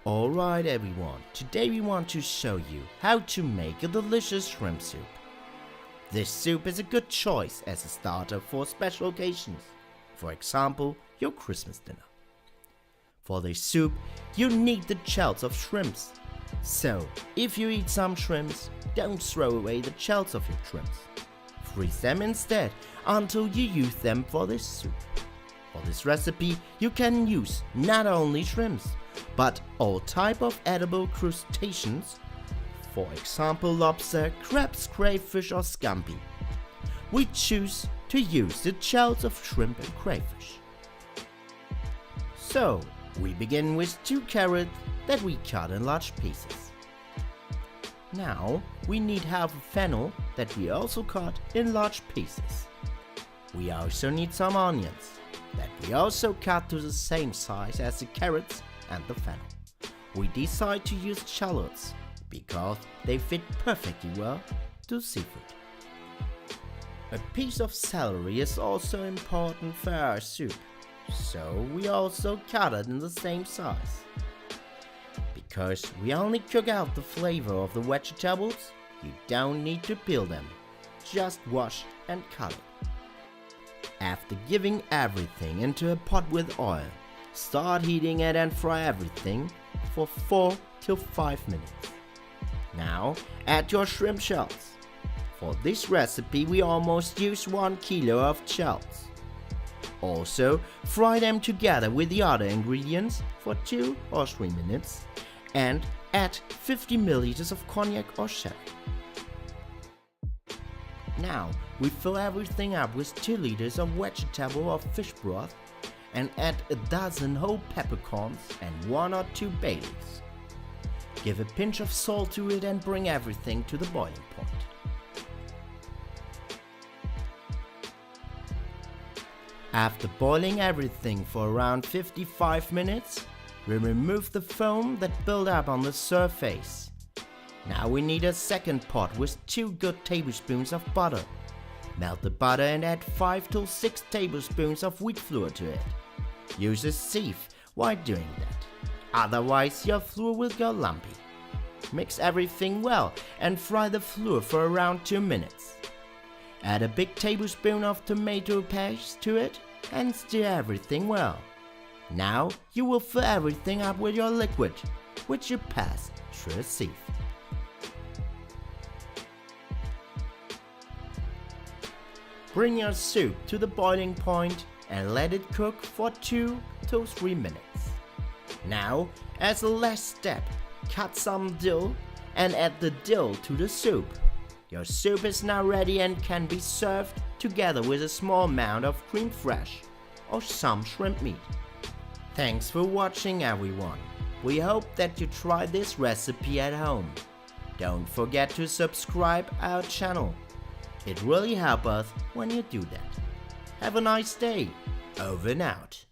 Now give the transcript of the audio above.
Alright everyone, today we want to show you how to make a delicious shrimp soup. This soup is a good choice as a starter for special occasions, for example your Christmas dinner. For this soup you need the shells of shrimps. So if you eat some shrimps, don't throw away the shells of your shrimps. Freeze them instead until you use them for this soup. For this recipe you can use not only shrimps, but all type of edible crustaceans, for example lobster, crabs, crayfish or scampi. We choose to use the shells of shrimp and crayfish. So we begin with 2 carrots that we cut in large pieces. Now we need half a fennel that we also cut in large pieces. We also need some onions that we also cut to the same size as the carrots and the fennel. We decide to use shallots because they fit perfectly well to seafood. A piece of celery is also important for our soup, so we also cut it in the same size. Because we only cook out the flavor of the vegetables, you don't need to peel them, just wash and cut it. After giving everything into a pot with oil, start heating it and fry everything for 4 to 5 minutes. Now add your shrimp shells. For this recipe we almost use 1 kilo of shells. Also fry them together with the other ingredients for 2 or 3 minutes and add 50 ml of cognac or sherry. Now we fill everything up with 2 liters of vegetable or fish broth and add a dozen whole peppercorns and 1 or 2 bay leaves. Give a pinch of salt to it and bring everything to the boiling point. After boiling everything for around 55 minutes, we remove the foam that built up on the surface. Now we need a second pot with 2 good tablespoons of butter. Melt the butter and add 5 to 6 tablespoons of wheat flour to it. Use a sieve while doing that, otherwise your flour will go lumpy. Mix everything well and fry the flour for around 2 minutes. Add a big tablespoon of tomato paste to it and stir everything well. Now you will fill everything up with your liquid, which you pass through a sieve. Bring your soup to the boiling point and let it cook for 2 to 3 minutes. Now, as a last step, cut some dill and add the dill to the soup. Your soup is now ready and can be served together with a small amount of crème fraîche or some shrimp meat. Thanks for watching everyone. We hope that you try this recipe at home. Don't forget to subscribe our channel. It really helps us when you do that. Have a nice day. Over and out.